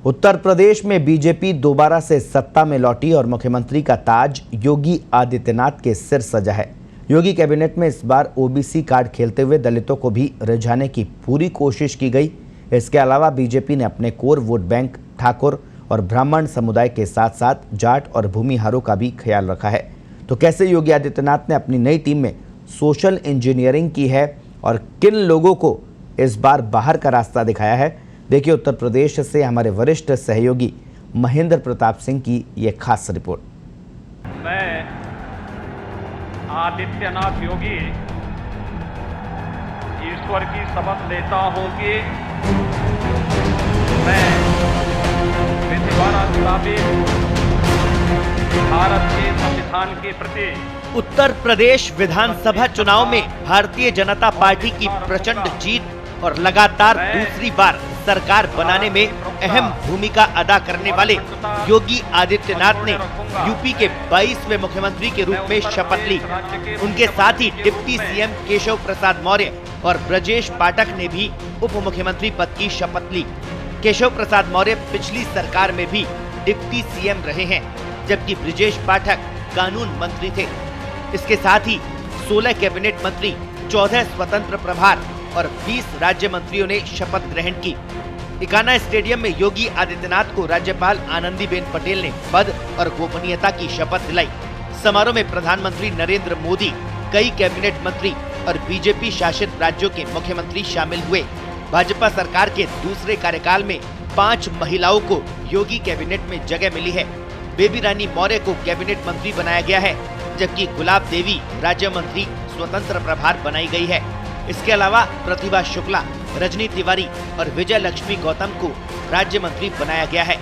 उत्तर प्रदेश में बीजेपी दोबारा से सत्ता में लौटी और मुख्यमंत्री का ताज योगी आदित्यनाथ के सिर सजा है। योगी कैबिनेट में इस बार ओबीसी कार्ड खेलते हुए दलितों को भी रिझाने की पूरी कोशिश की गई। इसके अलावा बीजेपी ने अपने कोर वोट बैंक ठाकुर और ब्राह्मण समुदाय के साथ साथ जाट और भूमिहारों का भी ख्याल रखा है। तो कैसे योगी आदित्यनाथ ने अपनी नई टीम में सोशल इंजीनियरिंग की है और किन लोगों को इस बार बाहर का रास्ता दिखाया है, देखिए उत्तर प्रदेश से हमारे वरिष्ठ सहयोगी महेंद्र प्रताप सिंह की ये खास रिपोर्ट। मैं आदित्यनाथ योगी ईश्वर की शपथ लेता हूं कि मैं विधि द्वारा स्थापित भारत के संविधान के प्रति उत्तर प्रदेश विधानसभा चुनाव में भारतीय जनता पार्टी की प्रचंड जीत और लगातार दूसरी बार सरकार बनाने में अहम भूमिका अदा करने वाले योगी आदित्यनाथ ने यूपी के 22वें मुख्यमंत्री के रूप में शपथ ली। उनके साथ ही डिप्टी सीएम केशव प्रसाद मौर्य और ब्रजेश पाठक ने भी उप मुख्यमंत्री पद की शपथ ली। केशव प्रसाद मौर्य पिछली सरकार में भी डिप्टी सीएम रहे हैं, जबकि ब्रजेश पाठक कानून मंत्री थे। इसके साथ ही 16 कैबिनेट मंत्री, 14 स्वतंत्र प्रभार और 20 राज्य मंत्रियों ने शपथ ग्रहण की। इकाना स्टेडियम में योगी आदित्यनाथ को राज्यपाल आनंदीबेन पटेल ने पद और गोपनीयता की शपथ दिलाई। समारोह में प्रधानमंत्री नरेंद्र मोदी, कई कैबिनेट मंत्री और बीजेपी शासित राज्यों के मुख्यमंत्री शामिल हुए। भाजपा सरकार के दूसरे कार्यकाल में 5 महिलाओं को योगी कैबिनेट में जगह मिली है। बेबी रानी मौर्य को कैबिनेट मंत्री बनाया गया है, जबकि गुलाब देवी राज्य मंत्री स्वतंत्र प्रभार बनाई गई है। इसके अलावा प्रतिभा शुक्ला, रजनी तिवारी और विजय लक्ष्मी गौतम को राज्य मंत्री बनाया गया है।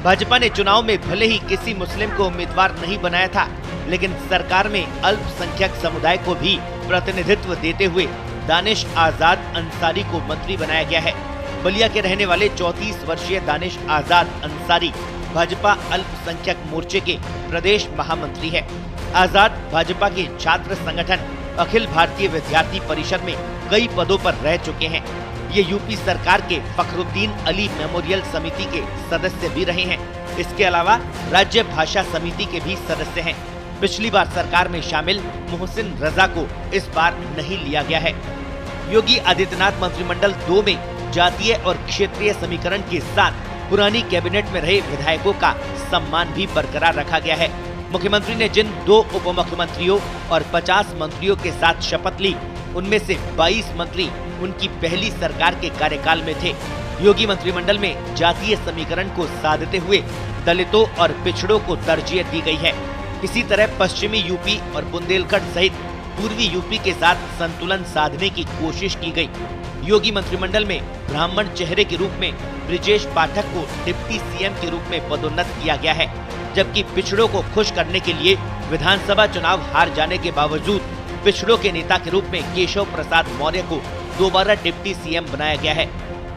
भाजपा ने चुनाव में भले ही किसी मुस्लिम को उम्मीदवार नहीं बनाया था, लेकिन सरकार में अल्पसंख्यक समुदाय को भी प्रतिनिधित्व देते हुए दानिश आजाद अंसारी को मंत्री बनाया गया है। बलिया के रहने वाले 34 वर्षीय दानिश आजाद अंसारी भाजपा अल्पसंख्यक मोर्चे के प्रदेश महामंत्री है। आजाद भाजपा के छात्र संगठन अखिल भारतीय विद्यार्थी परिषद में कई पदों पर रह चुके हैं। ये यूपी सरकार के फखरुद्दीन अली मेमोरियल समिति के सदस्य भी रहे हैं। इसके अलावा राज्य भाषा समिति के भी सदस्य हैं। पिछली बार सरकार में शामिल मोहसिन रजा को इस बार नहीं लिया गया है। योगी आदित्यनाथ मंत्रिमंडल 2 में जातीय और क्षेत्रीय समीकरण के साथ पुरानी कैबिनेट में रहे विधायकों का सम्मान भी बरकरार रखा गया है। मुख्यमंत्री ने जिन 2 उप मुख्यमंत्रियों और 50 मंत्रियों के साथ शपथ ली, उनमें से 22 मंत्री उनकी पहली सरकार के कार्यकाल में थे। योगी मंत्रिमंडल में जातीय समीकरण को साधते हुए दलितों और पिछड़ों को तरजीह दी गई है। इसी तरह पश्चिमी यूपी और बुंदेलखंड सहित पूर्वी यूपी के साथ संतुलन साधने की कोशिश की गई। योगी मंत्रिमंडल में ब्राह्मण चेहरे के रूप में ब्रजेश पाठक को डिप्टी सीएम के रूप में पदोन्नत किया गया है, जबकि पिछड़ों को खुश करने के लिए विधानसभा चुनाव हार जाने के बावजूद पिछड़ों के नेता के रूप में केशव प्रसाद मौर्य को दोबारा डिप्टी सीएम बनाया गया है।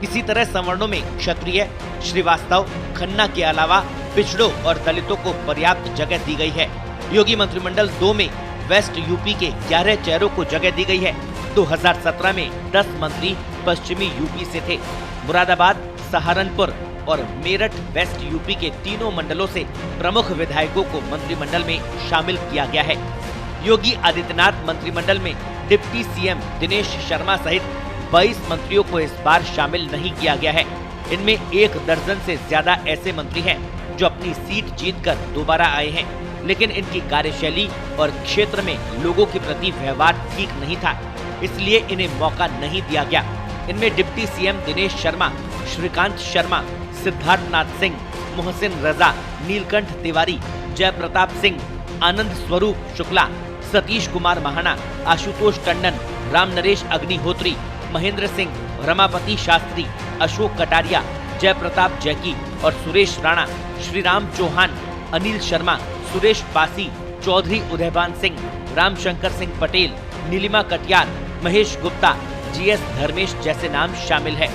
इसी तरह सवर्णों में क्षत्रिय, श्रीवास्तव, खन्ना के अलावा पिछड़ों और दलितों को पर्याप्त जगह दी गई है। योगी मंत्रिमंडल 2 में वेस्ट यूपी के 11 चेहरों को जगह दी गई है। 2017 में 10 मंत्री पश्चिमी यूपी से थे। मुरादाबाद, सहारनपुर और मेरठ वेस्ट यूपी के तीनों मंडलों से प्रमुख विधायकों को मंत्रिमंडल में शामिल किया गया है। योगी आदित्यनाथ मंत्रिमंडल में डिप्टी सीएम दिनेश शर्मा सहित 22 मंत्रियों को इस बार शामिल नहीं किया गया है। इनमें 1 दर्जन से ज्यादा ऐसे मंत्री हैं जो अपनी सीट जीतकर दोबारा आए हैं, लेकिन इनकी कार्यशैली और क्षेत्र में लोगों के प्रति व्यवहार ठीक नहीं था, इसलिए इन्हें मौका नहीं दिया गया। इनमें डिप्टी सीएम दिनेश शर्मा, श्रीकांत शर्मा, सिद्धार्थनाथ सिंह, मोहसिन रजा, नीलकंठ तिवारी, जय प्रताप सिंह, आनंद स्वरूप शुक्ला, सतीश कुमार महाना, आशुतोष टंडन, राम नरेश अग्निहोत्री, महेंद्र सिंह, रमापति शास्त्री, अशोक कटारिया, जय प्रताप जैकी और सुरेश राणा, श्रीराम चौहान, अनिल शर्मा, सुरेश पासी, चौधरी उदयभान सिंह, रामशंकर सिंह पटेल, नीलिमा कटियार, महेश गुप्ता, जीएस धर्मेश जैसे नाम शामिल है।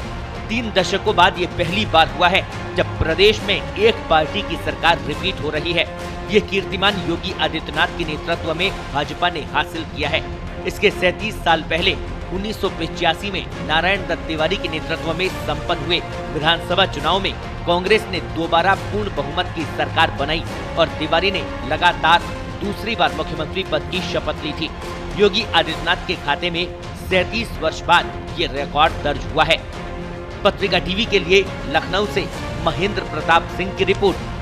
3 दशकों बाद ये पहली बार हुआ है जब प्रदेश में एक पार्टी की सरकार रिपीट हो रही है। ये कीर्तिमान योगी आदित्यनाथ के नेतृत्व में भाजपा ने हासिल किया है। इसके 37 साल पहले 1985 में नारायण दत्त तिवारी के नेतृत्व में संपन्न हुए विधानसभा चुनाव में कांग्रेस ने दोबारा पूर्ण बहुमत की सरकार बनाई और तिवारी ने लगातार दूसरी बार मुख्यमंत्री पद की शपथ ली थी। योगी आदित्यनाथ के खाते में 37 वर्ष बाद ये रिकॉर्ड दर्ज हुआ है। पत्रिका टीवी के लिए लखनऊ से महेंद्र प्रताप सिंह की रिपोर्ट।